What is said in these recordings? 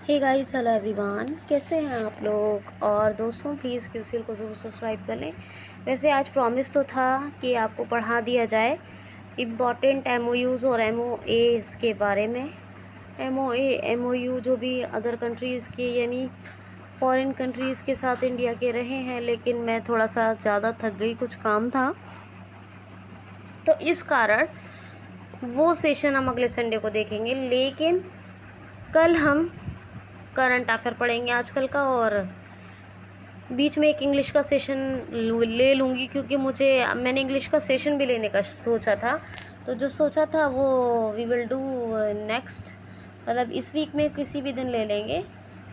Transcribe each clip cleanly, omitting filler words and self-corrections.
Hey guys, hello everyone, कैसे हैं आप लोग। और दोस्तों प्लीज़ क्यूसील को ज़रूर सब्सक्राइब कर लें। वैसे आज प्रॉमिस तो था कि आपको पढ़ा दिया जाए इम्पॉर्टेंट एमओयूज़ और एमओएस के बारे में। एमओयू जो भी अदर कंट्रीज़ के यानी फॉरेन कंट्रीज़ के साथ इंडिया के रहे हैं, लेकिन मैं थोड़ा सा ज़्यादा थक गई, कुछ काम था, तो इस कारण वो सेशन हम अगले संडे को देखेंगे। लेकिन कल हम करंट अफेयर पढ़ेंगे आजकल का, और बीच में एक इंग्लिश का सेशन ले लूँगी, क्योंकि मैंने इंग्लिश का सेशन भी लेने का सोचा था। तो जो सोचा था वो वी विल डू नेक्स्ट, मतलब इस वीक में किसी भी दिन ले लेंगे।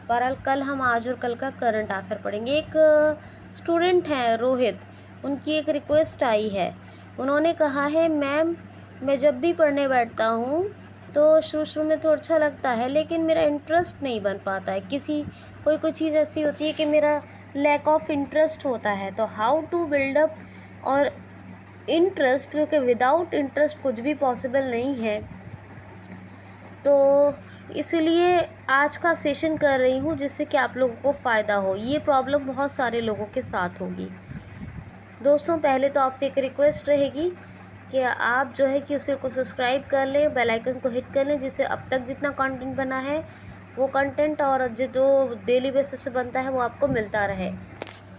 बहरहाल कल हम आज और कल का करंट अफेयर पढ़ेंगे। एक स्टूडेंट हैं रोहित, उनकी एक रिक्वेस्ट आई है। उन्होंने कहा है, मैम मैं जब भी पढ़ने बैठता हूँ तो शुरू में तो अच्छा लगता है, लेकिन मेरा इंटरेस्ट नहीं बन पाता है। कोई चीज़ ऐसी होती है कि मेरा लैक ऑफ इंटरेस्ट होता है। तो हाउ टू बिल्ड अप और इंटरेस्ट, क्योंकि विदाउट इंटरेस्ट कुछ भी पॉसिबल नहीं है। तो इसलिए आज का सेशन कर रही हूँ, जिससे कि आप लोगों को फ़ायदा हो। ये प्रॉब्लम बहुत सारे लोगों के साथ होगी। दोस्तों पहले तो आपसे एक रिक्वेस्ट रहेगी कि आप जो है कि उसे को सब्सक्राइब कर लें, बेल आइकन को हिट कर लें, जिससे अब तक जितना कंटेंट बना है वो कंटेंट और जो डेली बेसिस पे बनता है वो आपको मिलता रहे।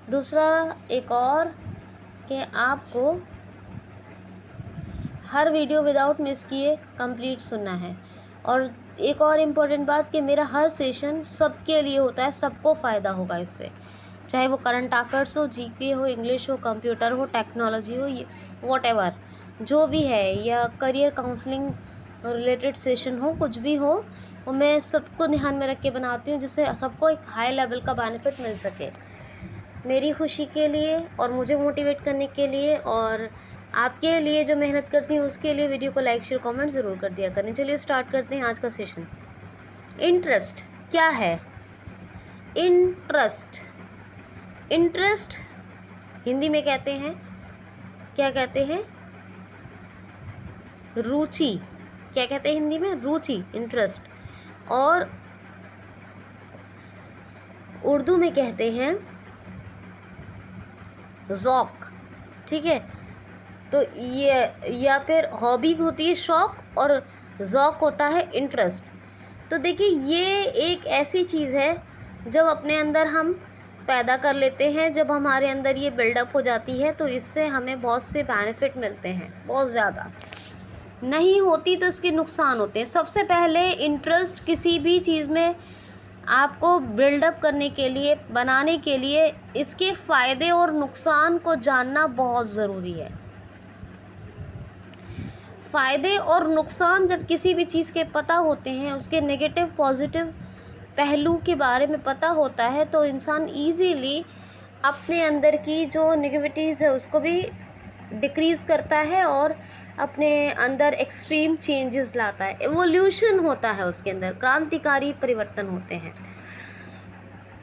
दूसरा एक और कि आपको हर वीडियो विदाउट मिस किए कंप्लीट सुनना है। और एक और इम्पोर्टेंट बात कि मेरा हर सेशन सबके लिए होता है, सबको फ़ायदा होगा इससे, चाहे वो करंट अफेयर्स हो, जीके हो, इंग्लिश हो, कंप्यूटर हो, टेक्नोलॉजी हो, वॉटेवर जो भी है, या करियर काउंसलिंग रिलेटेड सेशन हो, कुछ भी हो, वो मैं सबको ध्यान में रख के बनाती हूँ, जिससे सबको एक हाई लेवल का बेनिफिट मिल सके। मेरी खुशी के लिए और मुझे मोटिवेट करने के लिए और आपके लिए जो मेहनत करती हूँ उसके लिए वीडियो को लाइक शेयर कमेंट ज़रूर कर दिया करें। चलिए स्टार्ट करते हैं आज का सेशन। इंटरेस्ट क्या है? इंटरेस्ट हिंदी में कहते हैं, क्या कहते हैं? रुचि। क्या कहते हैं हिंदी में? रुचि, इंटरेस्ट। और उर्दू में कहते हैं ज़ौक़। ठीक है, तो ये या फिर हॉबी होती है शौक़, और ज़ौक़ होता है इंटरेस्ट। तो देखिए, ये एक ऐसी चीज़ है जब अपने अंदर हम पैदा कर लेते हैं, जब हमारे अंदर ये बिल्डअप हो जाती है, तो इससे हमें बहुत से बेनिफिट मिलते हैं, बहुत ज़्यादा। नहीं होती तो इसके नुकसान होते हैं। सबसे पहले इंटरेस्ट किसी भी चीज़ में आपको बिल्डअप करने के लिए, बनाने के लिए, इसके फ़ायदे और नुकसान को जानना बहुत ज़रूरी है। फ़ायदे और नुकसान जब किसी भी चीज़ के पता होते हैं, उसके नेगेटिव पॉजिटिव पहलू के बारे में पता होता है, तो इंसान ईज़िली अपने अंदर की जो नेगेटिविटीज़ है उसको भी डिक्रीज़ करता है और अपने अंदर एक्सट्रीम चेंजेस लाता है। एवोल्यूशन होता है उसके अंदर, क्रांतिकारी परिवर्तन होते हैं।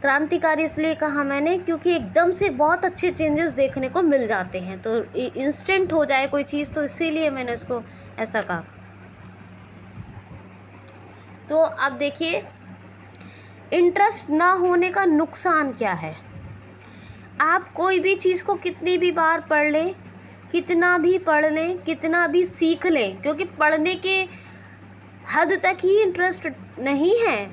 क्रांतिकारी इसलिए कहा मैंने क्योंकि एकदम से बहुत अच्छे चेंजेस देखने को मिल जाते हैं, तो इंस्टेंट हो जाए कोई चीज़, तो इसीलिए मैंने उसको ऐसा कहा। तो अब देखिए, इंटरेस्ट ना होने का नुकसान क्या है। आप कोई भी चीज़ को कितनी भी बार पढ़ लें, कितना भी पढ़ लें, कितना भी सीख लें, क्योंकि पढ़ने के हद तक ही इंटरेस्ट नहीं है।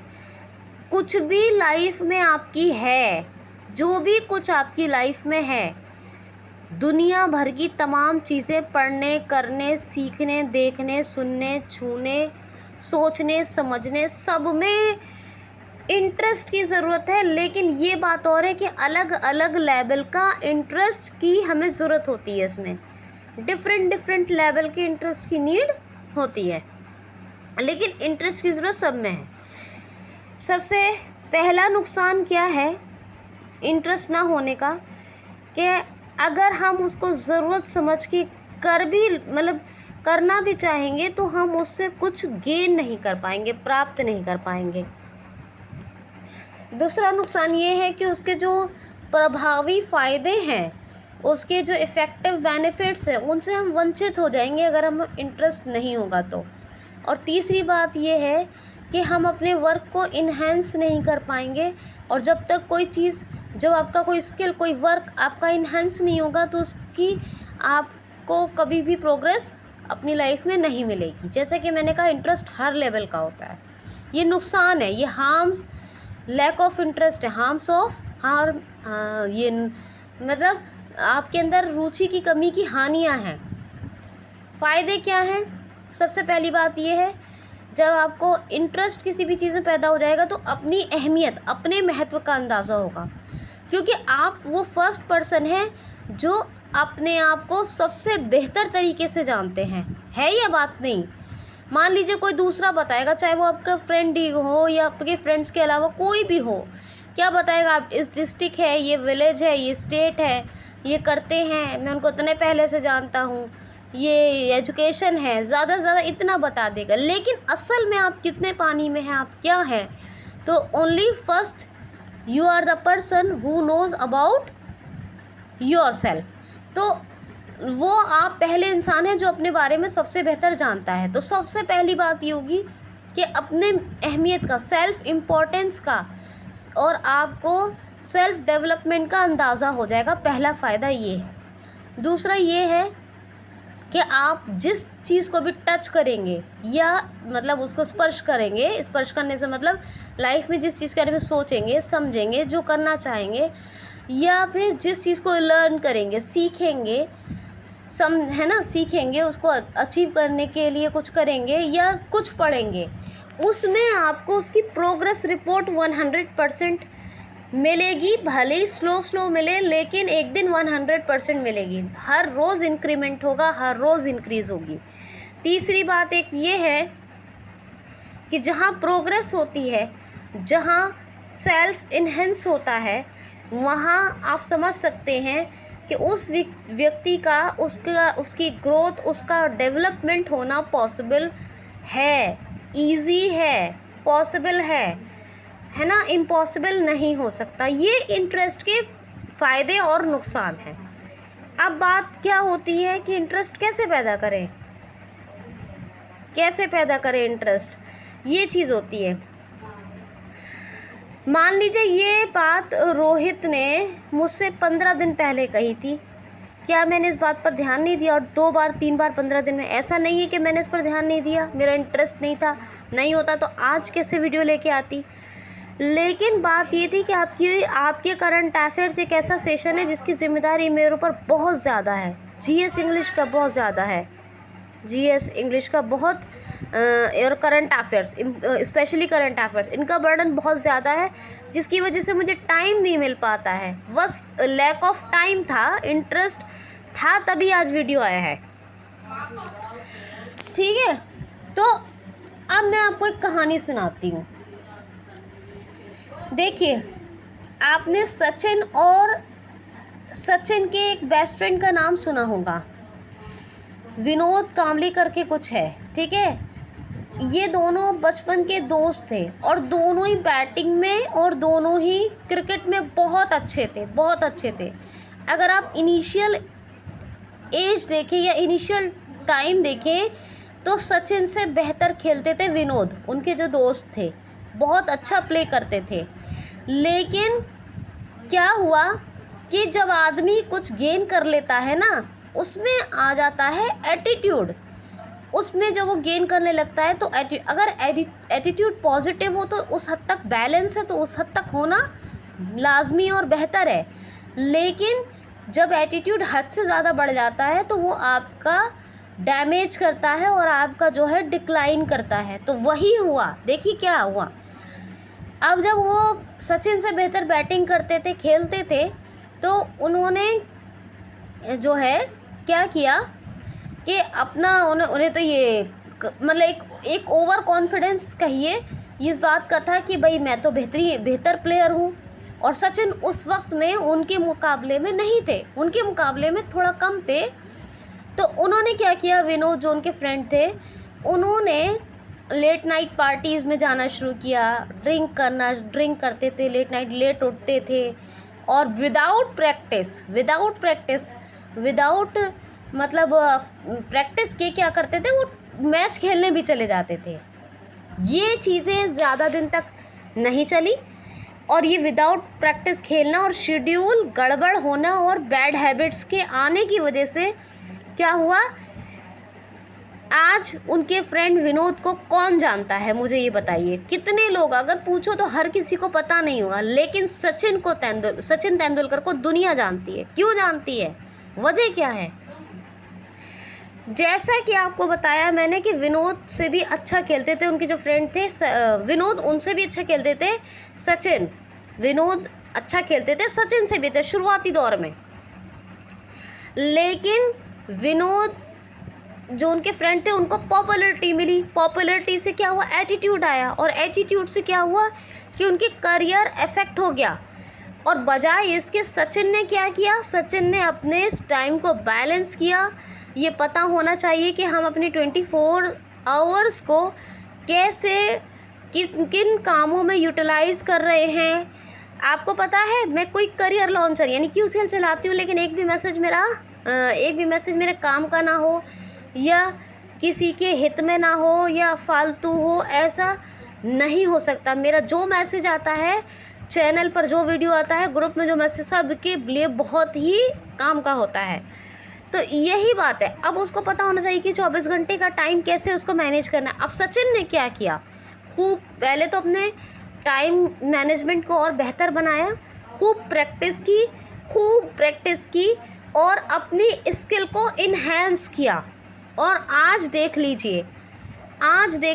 कुछ भी लाइफ में आपकी है, जो भी कुछ आपकी लाइफ में है, दुनिया भर की तमाम चीज़ें पढ़ने, करने, सीखने, देखने, सुनने, छूने, सोचने, समझने, सब में इंटरेस्ट की ज़रूरत है। लेकिन ये बात और है कि अलग अलग लेवल का इंटरेस्ट की हमें ज़रूरत होती है। इसमें डिफरेंट लेवल के इंटरेस्ट की नीड होती है, लेकिन इंटरेस्ट की ज़रूरत सब में है। सबसे पहला नुकसान क्या है इंटरेस्ट ना होने का, कि अगर हम उसको ज़रूरत समझ के करना भी चाहेंगे, तो हम उससे कुछ गेन नहीं कर पाएंगे, प्राप्त नहीं कर पाएंगे। दूसरा नुकसान ये है कि उसके जो प्रभावी फ़ायदे हैं, उसके जो इफ़ेक्टिव बेनिफिट्स हैं, उनसे हम वंचित हो जाएंगे अगर हम इंटरेस्ट नहीं होगा तो। और तीसरी बात ये है कि हम अपने वर्क को इन्हेंस नहीं कर पाएंगे। और जब तक कोई चीज़, जब आपका कोई स्किल, कोई वर्क आपका इन्हेंस नहीं होगा तो उसकी आपको कभी भी प्रोग्रेस अपनी लाइफ में नहीं मिलेगी। जैसे कि मैंने कहा, इंटरेस्ट हर लेवल का होता है। ये नुकसान है, ये हार्म्स, लैक ऑफ इंटरेस्ट है, हार्म्स ऑफ हार्म, ये मतलब आपके अंदर रुचि की कमी की हानियाँ हैं। फ़ायदे क्या हैं? सबसे पहली बात ये है, जब आपको इंटरेस्ट किसी भी चीज़ में पैदा हो जाएगा तो अपनी अहमियत, अपने महत्व का अंदाज़ा होगा, क्योंकि आप वो फर्स्ट पर्सन हैं जो अपने आप को सबसे बेहतर तरीके से जानते हैं। है ये बात नहीं? मान लीजिए कोई दूसरा बताएगा, चाहे वो आपका फ्रेंड ही हो या आपके फ्रेंड्स के अलावा कोई भी हो, क्या बताएगा? आप इस डिस्ट्रिक्ट है, ये विलेज है, ये स्टेट है, ये करते हैं, मैं उनको इतने पहले से जानता हूँ, ये एजुकेशन है, ज़्यादा से ज़्यादा इतना बता देगा। लेकिन असल में आप कितने पानी में हैं, आप क्या हैं? तो only first you are the person who knows about yourself. तो वो आप पहले इंसान हैं जो अपने बारे में सबसे बेहतर जानता है। तो सबसे पहली बात ये होगी कि अपने अहमियत का, सेल्फ इम्पोर्टेंस का, और आपको सेल्फ डेवलपमेंट का अंदाज़ा हो जाएगा। पहला फ़ायदा ये है। दूसरा ये है कि आप जिस चीज़ को भी टच करेंगे या मतलब उसको स्पर्श करेंगे, स्पर्श करने से मतलब लाइफ में जिस चीज़ के बारे में सोचेंगे, समझेंगे, जो करना चाहेंगे, या फिर जिस चीज़ को लर्न करेंगे, सीखेंगे, है ना, सीखेंगे, उसको अचीव करने के लिए कुछ करेंगे या कुछ पढ़ेंगे, उसमें आपको उसकी प्रोग्रेस रिपोर्ट 100% मिलेगी। भले ही स्लो मिले, लेकिन एक दिन 100% मिलेगी। हर रोज़ इंक्रीमेंट होगा, हर रोज़ इंक्रीज़ होगी। तीसरी बात एक ये है कि जहाँ प्रोग्रेस होती है, जहाँ सेल्फ इन्हेंस होता है, वहाँ आप समझ सकते हैं कि उस व्यक्ति का, उसकी ग्रोथ, उसका डेवलपमेंट होना पॉसिबल है, इजी है, पॉसिबल है ना, इम्पॉसिबल नहीं हो सकता। ये इंटरेस्ट के फ़ायदे और नुकसान हैं। अब बात क्या होती है कि इंटरेस्ट कैसे पैदा करें, कैसे पैदा करें इंटरेस्ट, ये चीज़ होती है। मान लीजिए ये बात रोहित ने मुझसे 15 दिन पहले कही थी, क्या मैंने इस बात पर ध्यान नहीं दिया? और 2 बार 3 बार 15 दिन में, ऐसा नहीं है कि मैंने इस पर ध्यान नहीं दिया, मेरा इंटरेस्ट नहीं था, नहीं होता तो आज कैसे वीडियो लेके आती। लेकिन बात ये थी कि आपके करंट अफेयर्स एक ऐसा सेशन है जिसकी ज़िम्मेदारी मेरे ऊपर बहुत ज़्यादा है। जीएस इंग्लिश का बहुत ज़्यादा है, जीएस इंग्लिश का बहुत, और current affairs, specially current affairs, इनका बर्डन बहुत ज़्यादा है, जिसकी वजह से मुझे टाइम नहीं मिल पाता है। बस लैक ऑफ टाइम था, इंटरेस्ट था तभी आज वीडियो आया है। ठीक है, तो अब मैं आपको एक कहानी सुनाती हूँ। देखिए, आपने सचिन के एक बेस्ट फ्रेंड का नाम सुना होगा, विनोद कांबली करके कुछ है, ठीक है। ये दोनों बचपन के दोस्त थे और दोनों ही बैटिंग में और दोनों ही क्रिकेट में बहुत अच्छे थे, बहुत अच्छे थे। अगर आप इनिशियल एज देखें या इनिशियल टाइम देखें तो सचिन से बेहतर खेलते थे विनोद, उनके जो दोस्त थे, बहुत अच्छा प्ले करते थे। लेकिन क्या हुआ कि जब आदमी कुछ गेन कर लेता है ना, उसमें आ जाता है एटीट्यूड। उसमें जब वो गेन करने लगता है तो अगर एटीट्यूड पॉजिटिव हो तो उस हद तक बैलेंस है, तो उस हद तक होना लाजमी और बेहतर है। लेकिन जब एटीट्यूड हद से ज़्यादा बढ़ जाता है तो वो आपका डैमेज करता है और आपका जो है डिक्लाइन करता है। तो वही हुआ, देखिए क्या हुआ। अब जब वो सचिन से बेहतर बैटिंग करते थे, खेलते थे, तो उन्होंने जो है क्या किया कि अपना उन्हें तो ये मतलब एक ओवर कॉन्फिडेंस कहिए, इस बात का था कि भाई मैं तो बेहतर प्लेयर हूँ। और सचिन उस वक्त में उनके मुकाबले में नहीं थे, उनके मुकाबले में थोड़ा कम थे। तो उन्होंने क्या किया, विनोद जो उनके फ्रेंड थे, उन्होंने लेट नाइट पार्टीज़ में जाना शुरू किया, ड्रिंक करते थे, लेट नाइट लेट उठते थे, और विदाउट प्रैक्टिस के क्या करते थे, वो मैच खेलने भी चले जाते थे। ये चीज़ें ज़्यादा दिन तक नहीं चली और ये विदाउट प्रैक्टिस खेलना और शेड्यूल गड़बड़ होना और बैड हैबिट्स के आने की वजह से क्या हुआ, आज उनके फ्रेंड विनोद को कौन जानता है, मुझे ये बताइए। कितने लोग, अगर पूछो तो हर किसी को पता नहीं होगा, लेकिन सचिन तेंदुलकर को दुनिया जानती है। क्यों जानती है, वजह क्या है? जैसा कि आपको बताया मैंने कि विनोद से भी अच्छा खेलते थे उनके जो फ्रेंड थे, विनोद उनसे भी अच्छा खेलते थे सचिन, विनोद अच्छा खेलते थे सचिन से भी थे शुरुआती दौर में। लेकिन विनोद जो उनके फ्रेंड थे उनको पॉपुलैरिटी मिली, पॉपुलैरिटी से क्या हुआ, एटीट्यूड आया, और एटीट्यूड से क्या हुआ कि उनके करियर इफेक्ट हो गया। और बजाय इसके सचिन ने क्या किया, सचिन ने अपने टाइम को बैलेंस किया। ये पता होना चाहिए कि हम अपनी 24 आवर्स को कैसे किन कामों में यूटिलाइज़ कर रहे हैं। आपको पता है, मैं कोई करियर लॉन्चर यानी QCL चलाती हूँ, लेकिन एक भी मैसेज मेरे काम का ना हो या किसी के हित में ना हो या फालतू हो, ऐसा नहीं हो सकता। मेरा जो मैसेज आता है चैनल पर, जो वीडियो आता है, ग्रुप में जो मैसेज, सबके लिए बहुत ही काम का होता है। तो यही बात है, अब उसको पता होना चाहिए कि 24 घंटे का टाइम कैसे उसको मैनेज करना है। अब सचिन ने क्या किया, खूब पहले तो अपने टाइम मैनेजमेंट को और बेहतर बनाया, खूब प्रैक्टिस की और अपनी स्किल को इन्हेंस किया। और आज देख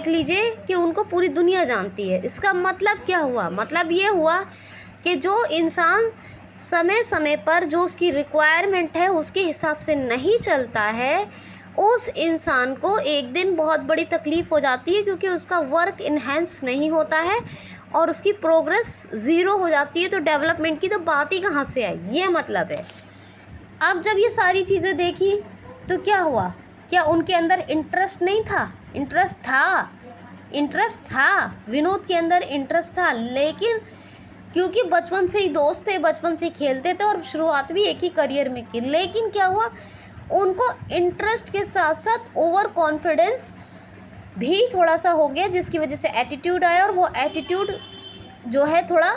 लीजिए कि उनको पूरी दुनिया जानती है। इसका मतलब क्या हुआ, मतलब ये हुआ कि जो इंसान समय समय पर जो उसकी रिक्वायरमेंट है उसके हिसाब से नहीं चलता है, उस इंसान को एक दिन बहुत बड़ी तकलीफ़ हो जाती है, क्योंकि उसका वर्क इन्हेंस नहीं होता है और उसकी प्रोग्रेस ज़ीरो हो जाती है। तो डेवलपमेंट की तो बात ही कहाँ से है, ये मतलब है। अब जब ये सारी चीज़ें देखी तो क्या हुआ, क्या उनके अंदर इंटरेस्ट नहीं था? इंटरेस्ट था, विनोद के अंदर इंटरेस्ट था, लेकिन क्योंकि बचपन से ही दोस्त थे, बचपन से ही खेलते थे और शुरुआत भी एक ही करियर में की, लेकिन क्या हुआ, उनको इंटरेस्ट के साथ साथ ओवर कॉन्फिडेंस भी थोड़ा सा हो गया, जिसकी वजह से एटीट्यूड आया और वो एटीट्यूड जो है थोड़ा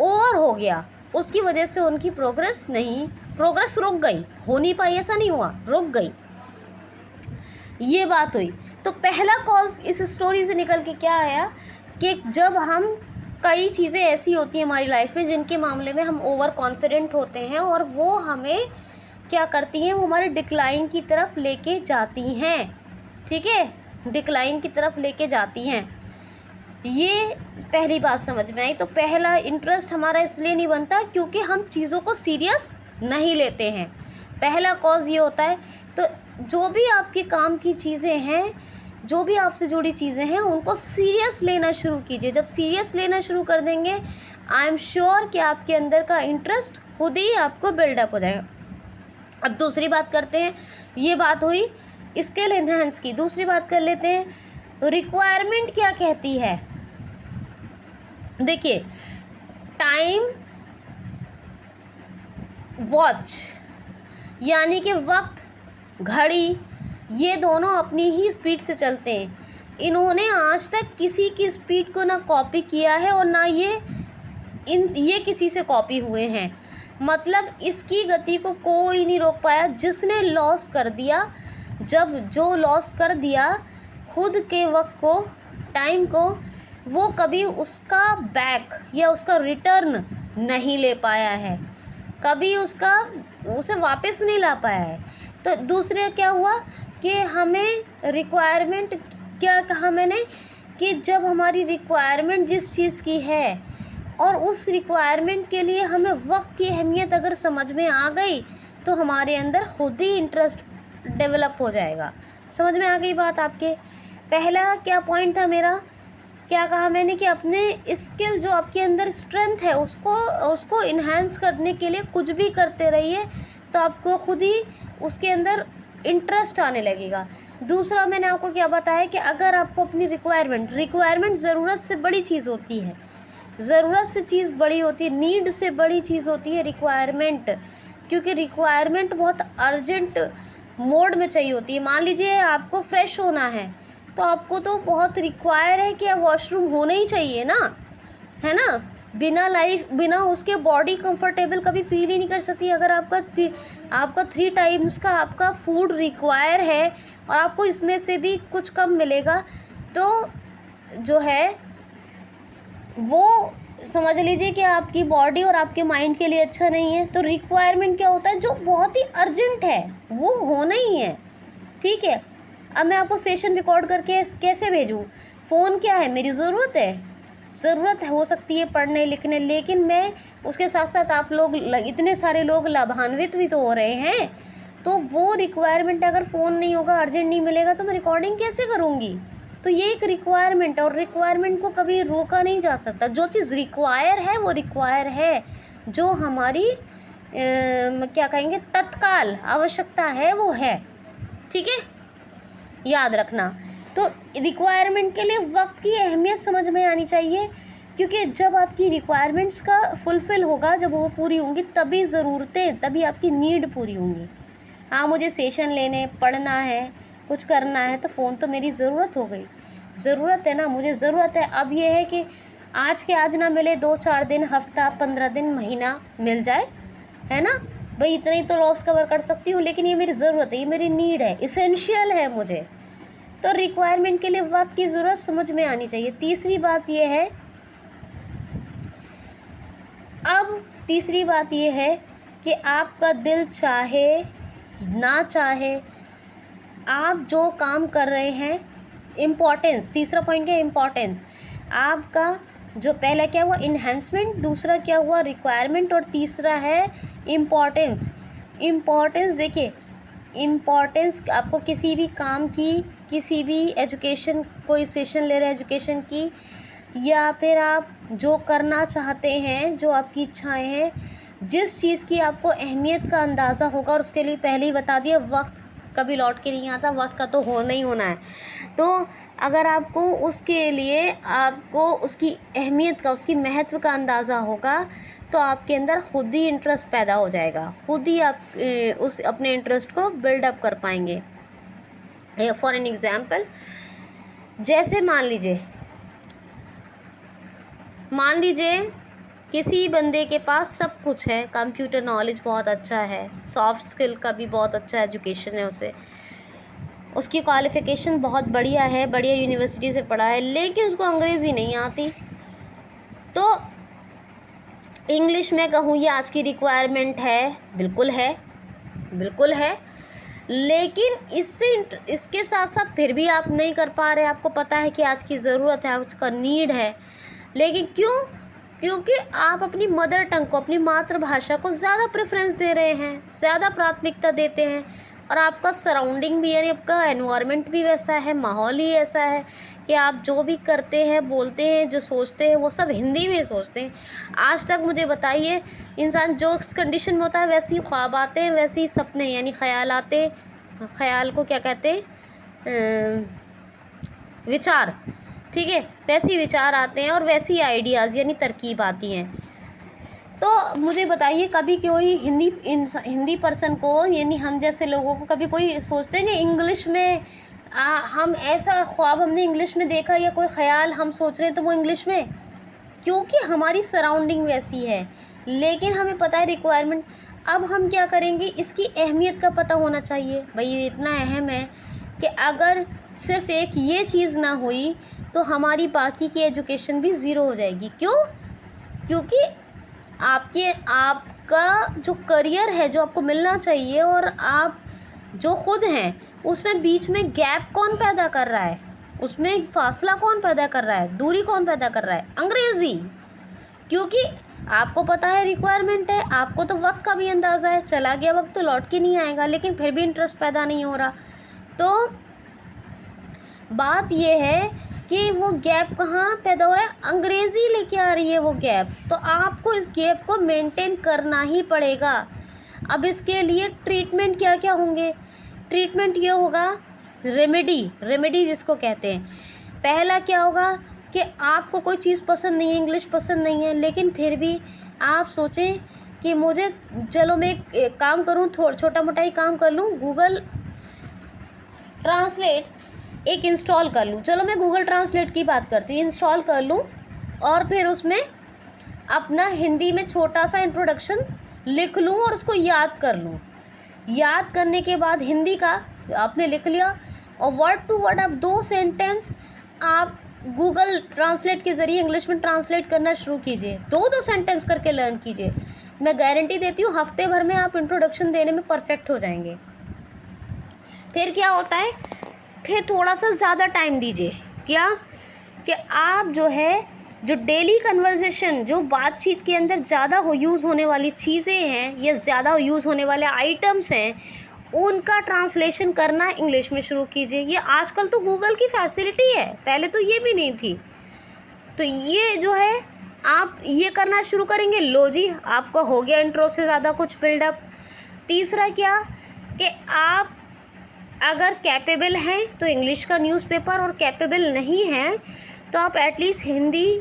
ओवर हो गया। उसकी वजह से उनकी प्रोग्रेस रुक गई, हो नहीं पाई, ऐसा नहीं हुआ, रुक गई, ये बात हुई। तो पहला कॉज इस स्टोरी से निकल के क्या आया कि जब हम, कई चीज़ें ऐसी होती हैं हमारी लाइफ में जिनके मामले में हम ओवर कॉन्फिडेंट होते हैं और वो हमें क्या करती हैं, वो हमारे डिक्लाइन की तरफ लेके जाती हैं, ठीक है, डिक्लाइन की तरफ लेके जाती हैं। ये पहली बात समझ में आई। तो पहला, इंटरेस्ट हमारा इसलिए नहीं बनता क्योंकि हम चीज़ों को सीरियस नहीं लेते हैं, पहला कॉज ये होता है। तो जो भी आपके काम की चीज़ें हैं, जो भी आपसे जुड़ी चीज़ें हैं, उनको सीरियस लेना शुरू कीजिए। जब सीरियस लेना शुरू कर देंगे, आई एम श्योर कि आपके अंदर का इंटरेस्ट खुद ही आपको बिल्डअप हो जाएगा। अब दूसरी बात करते हैं, ये बात हुई स्किल एनहांस की, दूसरी बात कर लेते हैं, रिक्वायरमेंट क्या कहती है। देखिए, टाइम वॉच यानी कि वक्त, घड़ी, ये दोनों अपनी ही स्पीड से चलते हैं। इन्होंने आज तक किसी की स्पीड को ना कॉपी किया है और ना ये किसी से कॉपी हुए हैं। मतलब इसकी गति को कोई नहीं रोक पाया। जिसने लॉस कर दिया, जो लॉस कर दिया खुद के वक्त को, टाइम को, वो कभी उसका बैक या उसका रिटर्न नहीं ले पाया है, कभी उसे वापस नहीं ला पाया है। तो दूसरे क्या हुआ कि हमें रिक्वायरमेंट, क्या कहा मैंने, कि जब हमारी रिक्वायरमेंट जिस चीज़ की है और उस रिक्वायरमेंट के लिए हमें वक्त की अहमियत अगर समझ में आ गई तो हमारे अंदर खुद ही इंटरेस्ट डेवलप हो जाएगा। समझ में आ गई बात आपके? पहला क्या पॉइंट था मेरा, क्या कहा मैंने कि अपने स्किल, जो आपके अंदर स्ट्रेंथ है, उसको इन्हांस करने के लिए कुछ भी करते रहिए, तो आपको खुद ही उसके अंदर इंटरेस्ट आने लगेगा। दूसरा मैंने आपको क्या बताया कि अगर आपको अपनी रिक्वायरमेंट ज़रूरत से बड़ी चीज़ होती है, ज़रूरत से चीज़ बड़ी होती है, नीड से बड़ी चीज़ होती है रिक्वायरमेंट, क्योंकि रिक्वायरमेंट बहुत अर्जेंट मोड में चाहिए होती है। मान लीजिए आपको फ्रेश होना है तो आपको तो बहुत रिक्वायर है कि वॉशरूम होना ही चाहिए ना, है ना। बिना उसके बॉडी कंफर्टेबल कभी फील ही नहीं कर सकती। अगर आपका 3 टाइम्स का आपका फूड रिक्वायर है और आपको इसमें से भी कुछ कम मिलेगा, तो जो है वो समझ लीजिए कि आपकी बॉडी और आपके माइंड के लिए अच्छा नहीं है। तो रिक्वायरमेंट क्या होता है, जो बहुत ही अर्जेंट है वो होना ही है, ठीक है। अब मैं आपको सेशन रिकॉर्ड करके कैसे भेजूँ? फ़ोन क्या है, मेरी ज़रूरत हो सकती है पढ़ने लिखने, लेकिन मैं उसके साथ साथ आप लोग इतने सारे लोग लाभान्वित भी तो हो रहे हैं। तो वो रिक्वायरमेंट, अगर फ़ोन नहीं होगा, अर्जेंट नहीं मिलेगा, तो मैं रिकॉर्डिंग कैसे करूँगी? तो ये एक रिक्वायरमेंट है और रिक्वायरमेंट को कभी रोका नहीं जा सकता। जो चीज़ रिक्वायर है वो रिक्वायर है, जो हमारी क्या कहेंगे तत्काल आवश्यकता है वो है, ठीक है, याद रखना। तो रिक्वायरमेंट के लिए वक्त की अहमियत समझ में आनी चाहिए, क्योंकि जब आपकी रिक्वायरमेंट्स का फुलफ़िल होगा, जब वो पूरी होंगी, तभी ज़रूरतें, तभी आपकी नीड पूरी होंगी। हाँ, मुझे सेशन लेने, पढ़ना है, कुछ करना है, तो फ़ोन तो मेरी ज़रूरत हो गई, ज़रूरत है ना, मुझे ज़रूरत है। अब ये है कि आज के आज ना मिले, 2-4 दिन, हफ्ता, 15 दिन, महीना मिल जाए, है ना भाई, इतना ही तो लॉस कवर कर सकती हूँ, लेकिन ये मेरी ज़रूरत है, ये मेरी नीड है, इसेंशियल है मुझे। तो रिक्वायरमेंट के लिए वक्त की ज़रूरत समझ में आनी चाहिए। तीसरी बात ये है कि आपका दिल चाहे ना चाहे, आप जो काम कर रहे हैं, इम्पॉर्टेंस, तीसरा पॉइंट क्या है, इम्पॉर्टेंस। आपका जो पहला क्या हुआ, इन्हेंसमेंट, दूसरा क्या हुआ, रिक्वायरमेंट, और तीसरा है इम्पॉर्टेंस। इम्पॉर्टेंस देखिए, इम्पॉर्टेंस आपको किसी भी काम की, किसी भी एजुकेशन, कोई सेशन ले रहे हैं एजुकेशन की, या फिर आप जो करना चाहते हैं, जो आपकी इच्छाएं हैं, जिस चीज़ की आपको अहमियत का अंदाज़ा होगा, और उसके लिए पहले ही बता दिया, वक्त कभी लौट के नहीं आता, वक्त का तो होना ही होना है। तो अगर आपको उसके लिए आपको उसकी अहमियत का, उसकी महत्व का अंदाज़ा होगा, तो आपके अंदर खुद ही इंटरेस्ट पैदा हो जाएगा, खुद ही आप उस अपने इंटरेस्ट को बिल्डअप कर पाएंगे। फॉर एन एग्ज़ाम्पल, जैसे मान लीजिए किसी बंदे के पास सब कुछ है, कंप्यूटर नॉलेज बहुत अच्छा है, सॉफ्ट स्किल का भी बहुत अच्छा एजुकेशन है, उसकी क्वालिफ़िकेशन बहुत बढ़िया है, बढ़िया यूनिवर्सिटी से पढ़ा है, लेकिन उसको अंग्रेज़ी नहीं आती। तो इंग्लिश में कहूँ, ये आज की रिक्वायरमेंट है, बिल्कुल है, लेकिन इसके साथ साथ फिर भी आप नहीं कर पा रहे। आपको पता है कि आज की ज़रूरत है, आज का नीड है, लेकिन क्योंकि आप अपनी मदर टंग को, अपनी मातृभाषा को ज़्यादा प्रेफरेंस दे रहे हैं, ज़्यादा प्राथमिकता देते हैं, और आपका सराउंडिंग भी, यानी आपका एनवायरनमेंट भी वैसा है, माहौल ही ऐसा है कि आप जो भी करते हैं, बोलते हैं, जो सोचते हैं, वो सब हिंदी में सोचते हैं। आज तक मुझे बताइए, इंसान जो इस कंडीशन में होता है, वैसे ही ख्वाब आते हैं, वैसे ही सपने, यानी ख्याल आते हैं, ख्याल को क्या कहते हैं, विचार, ठीक है, वैसे ही विचार आते हैं और वैसे ही आइडियाज़ यानी तरकीब आती हैं। तो मुझे बताइए, कभी कोई हिंदी पर्सन को, यानी हम जैसे लोगों को, कभी कोई सोचते हैं इंग्लिश में, हम ऐसा ख्वाब हमने इंग्लिश में देखा, या कोई ख़याल हम सोच रहे हैं तो वो इंग्लिश में, क्योंकि हमारी सराउंडिंग वैसी है। लेकिन हमें पता है रिक्वायरमेंट। अब हम क्या करेंगे, इसकी अहमियत का पता होना चाहिए भाई, ये इतना अहम है कि अगर सिर्फ़ एक ये चीज़ ना हुई तो हमारी बाकी की एजुकेशन भी ज़ीरो हो जाएगी। क्योंकि आपका जो करियर है, जो आपको मिलना चाहिए, और आप जो खुद हैं, उसमें बीच में गैप कौन पैदा कर रहा है, उसमें फासला कौन पैदा कर रहा है, दूरी कौन पैदा कर रहा है, अंग्रेज़ी। क्योंकि आपको पता है रिक्वायरमेंट है, आपको तो वक्त का भी अंदाज़ा है, चला गया वक्त तो लौट के नहीं आएगा, लेकिन फिर भी इंटरेस्ट पैदा नहीं हो रहा। तो बात यह है कि वो गैप कहाँ पैदा हो रहा है, अंग्रेज़ी लेके आ रही है वो गैप। तो आपको इस गैप को मेंटेन करना ही पड़ेगा। अब इसके लिए ट्रीटमेंट क्या क्या होंगे, ट्रीटमेंट ये होगा, रेमेडी जिसको कहते हैं। पहला क्या होगा कि आपको कोई चीज़ पसंद नहीं है, इंग्लिश पसंद नहीं है, लेकिन फिर भी आप सोचें कि मुझे, चलो मैं एक काम करूँ, छोटा मोटा ही काम कर लूँ, गूगल ट्रांसलेट एक इंस्टॉल कर लूँ, चलो मैं गूगल ट्रांसलेट की बात करती हूँ, इंस्टॉल कर लूँ और फिर उसमें अपना हिंदी में छोटा सा इंट्रोडक्शन लिख लूँ और उसको याद कर लूँ। याद करने के बाद हिंदी का आपने लिख लिया और वर्ड टू वर्ड आप 2 सेंटेंस आप गूगल ट्रांसलेट के ज़रिए इंग्लिश में ट्रांसलेट करना शुरू कीजिए। 2-2 सेंटेंस करके लर्न कीजिए। मैं गारंटी देती हूँ हफ्ते भर में आप इंट्रोडक्शन देने में परफेक्ट हो जाएंगे। फिर क्या होता है, फिर थोड़ा सा ज़्यादा टाइम दीजिए। क्या कि आप जो डेली कन्वर्सेशन, जो बातचीत के अंदर ज़्यादा यूज़ होने वाली चीज़ें हैं या ज़्यादा यूज़ होने वाले आइटम्स हैं, उनका ट्रांसलेशन करना इंग्लिश में शुरू कीजिए। ये आजकल तो गूगल की फैसिलिटी है, पहले तो ये भी नहीं थी। तो ये जो है आप ये करना शुरू करेंगे, लो जी आपका हो गया इंट्रो से ज़्यादा कुछ बिल्डअप। तीसरा क्या कि आप अगर कैपेबल हैं तो इंग्लिश का न्यूज़पेपर, और कैपेबल नहीं हैं तो आप एटलीस्ट हिंदी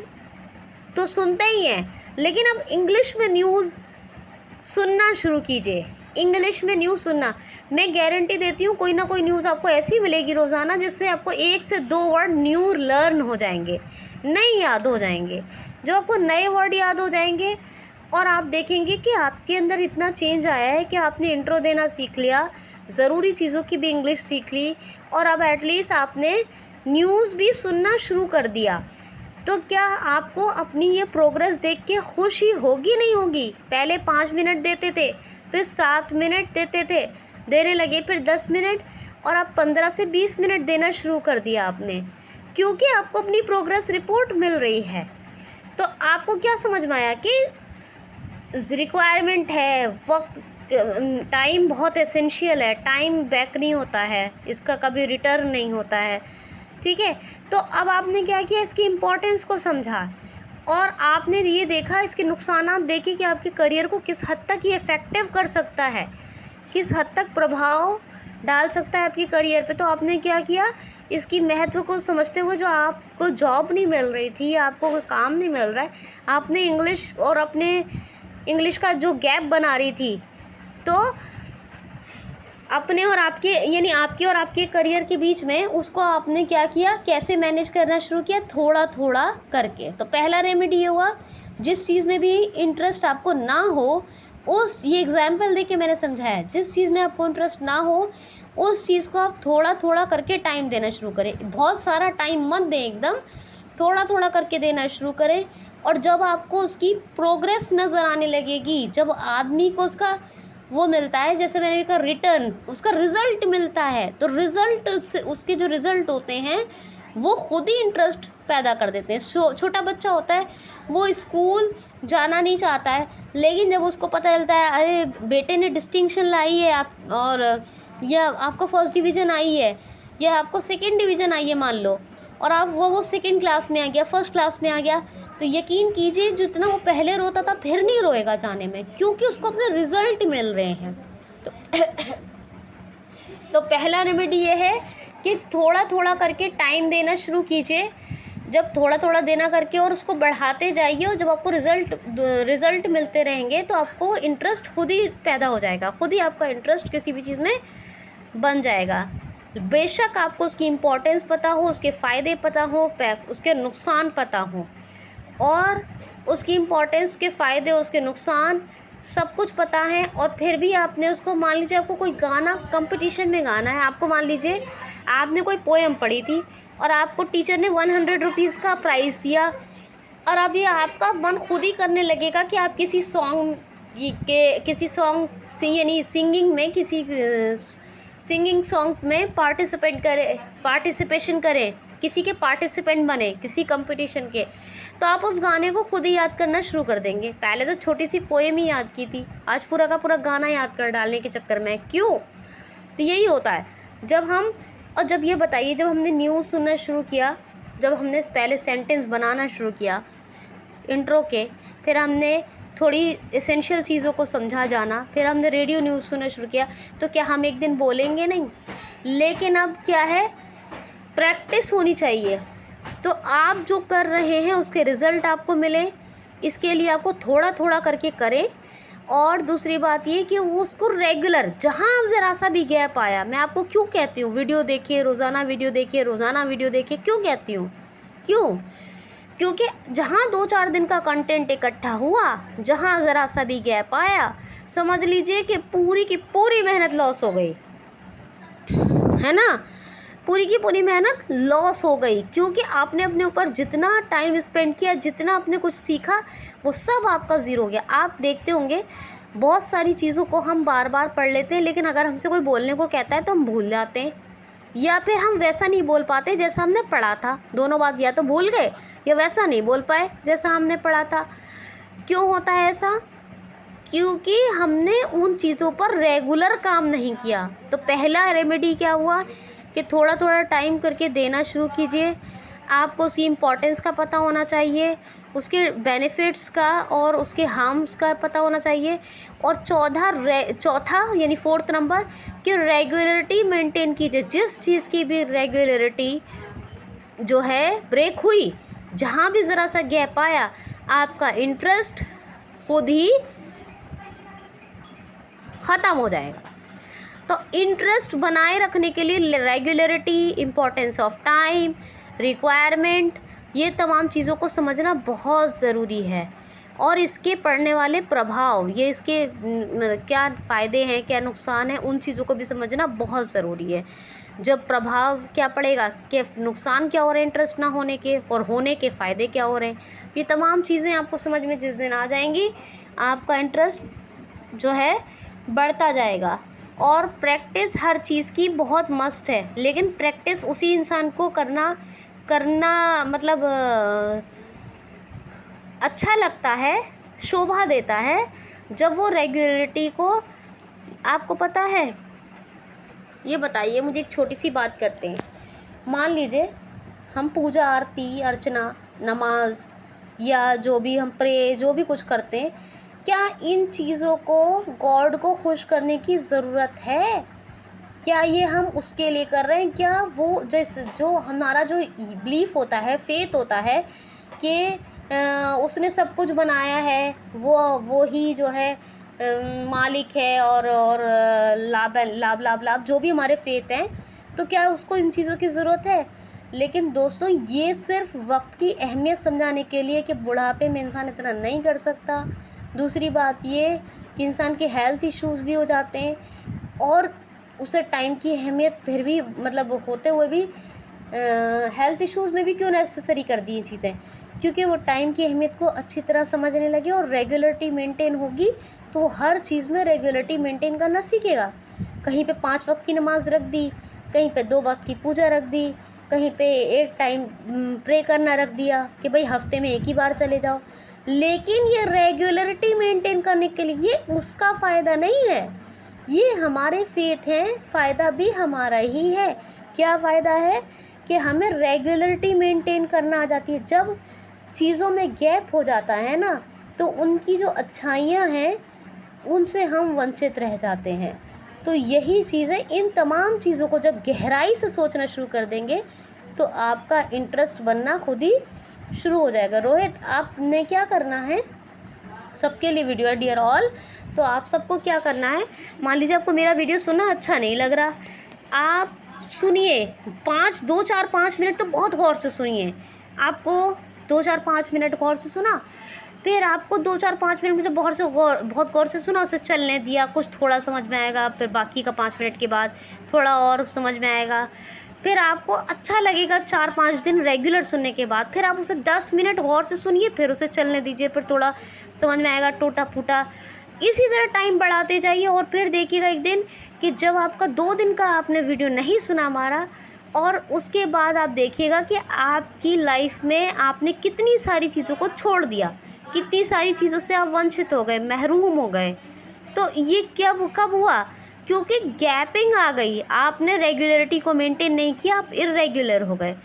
तो सुनते ही हैं, लेकिन अब इंग्लिश में न्यूज़ सुनना शुरू कीजिए। इंग्लिश में न्यूज़ सुनना, मैं गारंटी देती हूँ कोई ना कोई न्यूज़ आपको ऐसी मिलेगी रोज़ाना जिसमें आपको 1 से 2 वर्ड न्यू लर्न हो जाएंगे, नए याद हो जाएंगे। जो आपको नए वर्ड याद हो जाएंगे और आप देखेंगे कि आपके अंदर इतना चेंज आया है कि आपने इंट्रो देना सीख लिया, ज़रूरी चीज़ों की भी इंग्लिश सीख ली और अब एटलीस्ट आपने न्यूज़ भी सुनना शुरू कर दिया। तो क्या आपको अपनी ये प्रोग्रेस देख के खुशी होगी नहीं होगी? पहले 5 मिनट देते थे, फिर 7 मिनट देते थे, देने लगे फिर 10 मिनट, और अब 15 से 20 मिनट देना शुरू कर दिया आपने, क्योंकि आपको अपनी प्रोग्रेस रिपोर्ट मिल रही है। तो आपको क्या समझ में आया कि रिक्वायरमेंट है, वक्त, टाइम बहुत एसेंशियल है, टाइम बैक नहीं होता है, इसका कभी रिटर्न नहीं होता है, ठीक है। तो अब आपने क्या किया, इसकी इम्पोर्टेंस को समझा और आपने ये देखा, इसके नुकसानात देखे कि आपके करियर को किस हद तक ये इफ़ेक्टिव कर सकता है, किस हद तक प्रभाव डाल सकता है आपके करियर पे। तो आपने क्या किया, इसकी महत्व को समझते हुए, जो आपको जॉब नहीं मिल रही थी, आपको कोई काम नहीं मिल रहा है, आपने इंग्लिश और अपने इंग्लिश का जो गैप बना रही थी, तो अपने और आपके, यानी आपके और आपके करियर के बीच में, उसको आपने क्या किया, कैसे मैनेज करना शुरू किया, थोड़ा थोड़ा करके। तो पहला रेमेडी ये हुआ, जिस चीज़ में भी इंटरेस्ट आपको ना हो, ये एग्जाम्पल दे के मैंने समझाया, जिस चीज़ में आपको इंटरेस्ट ना हो उस चीज़ को आप थोड़ा थोड़ा करके टाइम देना शुरू करें। बहुत सारा टाइम मत दें, एकदम थोड़ा थोड़ा करके देना शुरू करें। और जब आपको उसकी प्रोग्रेस नज़र आने लगेगी, जब आदमी को उसका वो मिलता है, जैसे मैंने कहा रिटर्न, उसका रिज़ल्ट मिलता है, तो रिज़ल्ट उसके जो रिज़ल्ट होते हैं वो खुद ही इंटरेस्ट पैदा कर देते हैं। छोटा बच्चा होता है, वो स्कूल जाना नहीं चाहता है, लेकिन जब उसको पता चलता है अरे बेटे ने डिस्टिंक्शन लाई है आप, और या आपको फर्स्ट डिवीज़न आई है या आपको सेकंड डिवीज़न आई है मान लो, और आप वो सेकंड क्लास में आ गया, फर्स्ट क्लास में आ गया, तो यकीन कीजिए जितना वो पहले रोता था फिर नहीं रोएगा जाने में, क्योंकि उसको अपने रिज़ल्ट मिल रहे हैं। तो पहला रेमेडी ये है कि थोड़ा थोड़ा करके टाइम देना शुरू कीजिए। जब थोड़ा थोड़ा देना करके और उसको बढ़ाते जाइए, और जब आपको रिज़ल्ट मिलते रहेंगे तो आपको इंटरेस्ट खुद ही पैदा हो जाएगा, खुद ही आपका इंटरेस्ट किसी भी चीज़ में बन जाएगा। बेशक आपको उसकी इम्पोर्टेंस पता हो, उसके फ़ायदे पता हो, उसके नुकसान पता हो, और उसकी इम्पोर्टेंस, उसके फ़ायदे, उसके नुकसान सब कुछ पता है, और फिर भी आपने उसको, मान लीजिए आपको कोई गाना कंपटीशन में गाना है, आपको मान लीजिए आपने कोई पोएम पढ़ी थी और आपको टीचर ने 100 रुपीज़ का प्राइज़ दिया, और अब ये आपका मन खुद ही करने लगेगा कि आप किसी सॉन्ग यानी सिंगिंग सॉन्ग में पार्टिसिपेशन करें, किसी के पार्टिसिपेंट बने, किसी कंपटीशन के। तो आप उस गाने को खुद ही याद करना शुरू कर देंगे। पहले तो छोटी सी पोएम ही याद की थी, आज पूरा का पूरा गाना याद कर डालने के चक्कर में। क्यों? तो यही होता है जब ये बताइए, जब हमने न्यूज़ सुनना शुरू किया, जब हमने पहले सेंटेंस बनाना शुरू किया इंट्रो के, फिर हमने थोड़ी एसेंशियल चीज़ों को समझा जाना, फिर हमने रेडियो न्यूज़ सुनना शुरू किया, तो क्या हम एक दिन बोलेंगे नहीं? लेकिन अब क्या है, प्रैक्टिस होनी चाहिए। तो आप जो कर रहे हैं उसके रिज़ल्ट आपको मिले, इसके लिए आपको थोड़ा थोड़ा करके करें, और दूसरी बात ये कि वो उसको रेगुलर, जहाँ ज़रा सा भी गैप आया, मैं आपको क्यों कहती हूँ वीडियो देखिए, रोज़ाना वीडियो देखिए, रोज़ाना वीडियो देखिए, क्यों कहती हूँ? क्यों? क्योंकि जहाँ 2-4 दिन का कंटेंट इकट्ठा हुआ, जहाँ ज़रा सा भी गैप आया, समझ लीजिए कि पूरी की पूरी मेहनत लॉस हो गई, है ना? पूरी की पूरी मेहनत लॉस हो गई, क्योंकि आपने अपने ऊपर जितना टाइम स्पेंड किया, जितना आपने कुछ सीखा, वो सब आपका ज़ीरो हो गया। आप देखते होंगे बहुत सारी चीज़ों को हम बार बार पढ़ लेते हैं, लेकिन अगर हमसे कोई बोलने को कहता है तो हम भूल जाते हैं, या फिर हम वैसा नहीं बोल पाते जैसा हमने पढ़ा था। दोनों बात, या तो भूल गए या वैसा नहीं बोल पाए जैसा हमने पढ़ा था। क्यों होता है ऐसा? क्योंकि हमने उन चीज़ों पर रेगुलर काम नहीं किया। तो पहला रेमेडी क्या हुआ कि थोड़ा थोड़ा टाइम करके देना शुरू कीजिए। आपको उसकी इम्पोर्टेंस का पता होना चाहिए, उसके बेनिफिट्स का और उसके हार्म्स का पता होना चाहिए। और चौथा यानी 4th नंबर कि रेगुलरिटी मेंटेन कीजिए। जिस चीज़ की भी रेगुलरिटी जो है ब्रेक हुई, जहाँ भी ज़रा सा गैप आया, आपका इंटरेस्ट खुद ही ख़त्म हो जाएगा। तो इंटरेस्ट बनाए रखने के लिए regularity, importance of time, requirement, ये तमाम चीज़ों को समझना बहुत ज़रूरी है। और इसके पड़ने वाले प्रभाव, ये इसके क्या फ़ायदे हैं, क्या नुकसान है, उन चीज़ों को भी समझना बहुत ज़रूरी है। जब प्रभाव क्या पड़ेगा, कि नुकसान क्या हो रहे हैं इंटरेस्ट ना होने के, और होने के फ़ायदे क्या हो रहे हैं, ये तमाम चीज़ें आपको समझ में जिस दिन आ जाएंगी, आपका इंटरेस्ट जो है बढ़ता जाएगा। और प्रैक्टिस हर चीज़ की बहुत मस्ट है, लेकिन प्रैक्टिस उसी इंसान को करना मतलब अच्छा लगता है, शोभा देता है, जब वो रेगुलरिटी को, आपको पता है। ये बताइए मुझे, एक छोटी सी बात करते हैं। मान लीजिए हम पूजा, आरती, अर्चना, नमाज या जो भी हम जो भी कुछ करते हैं, क्या इन चीज़ों को गॉड को खुश करने की ज़रूरत है? क्या ये हम उसके लिए कर रहे हैं? क्या वो जो हमारा जो बिलीफ होता है, फेथ होता है कि उसने सब कुछ बनाया है, वो ही जो है मालिक है, और लाभ जो भी हमारे फेथ हैं, तो क्या उसको इन चीज़ों की ज़रूरत है? लेकिन दोस्तों, ये सिर्फ वक्त की अहमियत समझाने के लिए कि बुढ़ापे में इंसान इतना नहीं कर सकता। दूसरी बात ये कि इंसान के हेल्थ इश्यूज़ भी हो जाते हैं, और उसे टाइम की अहमियत फिर भी मतलब होते हुए भी हेल्थ इश्यूज़ में भी क्यों नेसेसरी कर दी ये चीज़ें, क्योंकि वो टाइम की अहमियत को अच्छी तरह समझने लगे, और रेगुलरिटी मेंटेन होगी तो वो हर चीज़ में रेगुलरिटी मेंटेन करना सीखेगा। कहीं पे 5 वक्त की नमाज़ रख दी, कहीं पे 2 वक्त की पूजा रख दी, कहीं पे एक टाइम प्रे करना रख दिया कि भाई हफ्ते में एक ही बार चले जाओ। लेकिन ये रेगुलरिटी मेंटेन करने के लिए ये उसका फ़ायदा नहीं है, ये हमारे फेथ हैं, फ़ायदा भी हमारा ही है। क्या फ़ायदा है कि हमें रेगुलरिटी मेंटेन करना आ जाती है। जब चीज़ों में गैप हो जाता है ना, तो उनकी जो अच्छाइयाँ हैं उनसे हम वंचित रह जाते हैं। तो यही चीज़ें, इन तमाम चीज़ों को जब गहराई से सोचना शुरू कर देंगे, तो आपका इंटरेस्ट बनना खुद ही शुरू हो जाएगा। रोहित, आपने क्या करना है, सबके लिए वीडियो है डियर ऑल। तो आप सबको क्या करना है, मान लीजिए आपको मेरा वीडियो सुनना अच्छा नहीं लग रहा, आप सुनिए 2-4-5 मिनट तो बहुत गौर से सुनिए। आपको 2-4-5 मिनट गौर से सुना, फिर आपको 2-4-5 मिनट में जब बहुत गौर से सुना, उसे चलने दिया, कुछ थोड़ा समझ में आएगा, फिर बाकी का 5 मिनट के बाद थोड़ा और समझ में आएगा, फिर आपको अच्छा लगेगा 4-5 दिन रेगुलर सुनने के बाद, फिर आप उसे 10 मिनट गौर से सुनिए, फिर उसे चलने दीजिए, फिर थोड़ा समझ में आएगा, टूटा फूटा, इसी तरह टाइम बढ़ाते जाइए। और फिर देखिएगा एक दिन कि जब आपका 2 दिन का आपने वीडियो नहीं सुना हमारा, और उसके बाद आप देखिएगा कि आपकी लाइफ में आपने कितनी सारी चीज़ों को छोड़ दिया, कितनी सारी चीज़ों से आप वंचित हो गए, महरूम हो गए। तो ये कब हुआ? क्योंकि गैपिंग आ गई, आपने रेगुलरिटी को मेंटेन नहीं किया, आप इर्रेगुलर हो गए।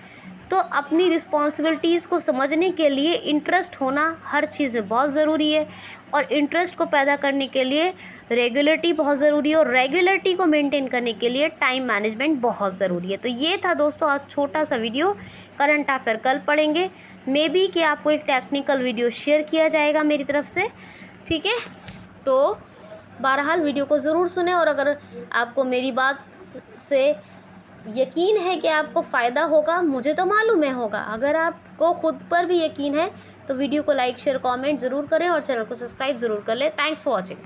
तो अपनी रिस्पॉन्सिबिलिटीज़ को समझने के लिए इंटरेस्ट होना हर चीज़ में बहुत ज़रूरी है, और इंटरेस्ट को पैदा करने के लिए रेगुलरिटी बहुत ज़रूरी है, और रेगुलरिटी को मेंटेन करने के लिए टाइम मैनेजमेंट बहुत ज़रूरी है। तो ये था दोस्तों आज छोटा सा वीडियो। करंट अफेयर कल पढ़ेंगे, मे बी कि आपको एक टेक्निकल वीडियो शेयर किया जाएगा मेरी तरफ से, ठीक है। तो बहरहाल वीडियो को ज़रूर सुने, और अगर आपको मेरी बात से यकीन है कि आपको फ़ायदा होगा, मुझे तो मालूम है होगा, अगर आपको ख़ुद पर भी यकीन है तो वीडियो को लाइक शेयर कमेंट ज़रूर करें और चैनल को सब्सक्राइब ज़रूर कर लें। Thanks for watching.